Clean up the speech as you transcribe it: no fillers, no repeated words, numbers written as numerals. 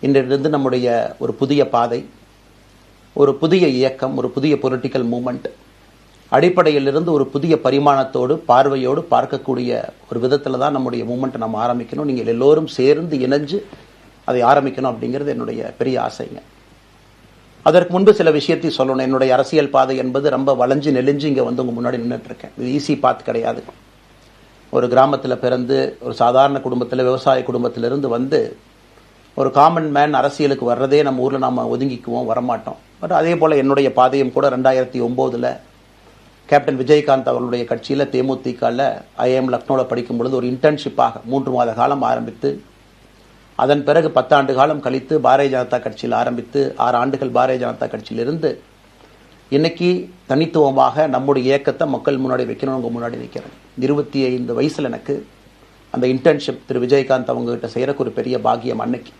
இன்றிலிருந்து நம்முடைய ஒரு புதிய பாதை, ஒரு புதிய இயக்கம், ஒரு புதிய பொலிட்டிக்கல் மூமெண்ட், அடிப்படையிலிருந்து ஒரு புதிய பரிமாணத்தோடு பார்வையோடு பார்க்கக்கூடிய ஒரு விதத்தில் தான் நம்முடைய மூமெண்ட்டை நம்ம ஆரம்பிக்கணும். நீங்கள் எல்லோரும் சேர்ந்து இணைஞ்சு அதை ஆரம்பிக்கணும் அப்படிங்கிறது என்னுடைய பெரிய ஆசைங்க. அதற்கு முன்பு சில விஷயத்தை சொல்லணும். என்னுடைய அரசியல் பாதை என்பது ரொம்ப வளைஞ்சு நெளிஞ்சு இங்கே வந்து உங்கள் முன்னாடி நின்றுட்டு இருக்கேன். இது ஈஸி பாத் கிடையாது. ஒரு கிராமத்தில் பிறந்து ஒரு சாதாரண குடும்பத்தில், விவசாய குடும்பத்திலிருந்து வந்து ஒரு காமன் மேன் அரசியலுக்கு வர்றதே நம்ம ஊரில் நாம் ஒதுங்கிக்குவோம், வரமாட்டோம். பட் அதே போல் என்னுடைய பாதையும் கூட 2009 கேப்டன் விஜயகாந்த் அவர்களுடைய கட்சியில் தேமுதிகவில் ஐஎம் லக்னோவில் படிக்கும் பொழுது ஒரு இன்டர்ன்ஷிப்பாக 3 மாத காலம் ஆரம்பித்து, அதன் பிறகு 10 ஆண்டு காலம் கழித்து பாரதிய ஜனதா கட்சியில் ஆரம்பித்து 6 ஆண்டுகள் பாரதிய ஜனதா கட்சியிலிருந்து இன்னைக்கு தனித்துவமாக நம்முடைய இயக்கத்தை மக்கள் முன்னாடி வைக்கணும். உங்கள் முன்னாடி நிற்கிறேன். 25 வயசில் எனக்கு அந்த இன்டர்ன்ஷிப் திரு விஜயகாந்த் அவங்ககிட்ட செய்கிறக்கு ஒரு பெரிய பாக்கியம். அன்னைக்கு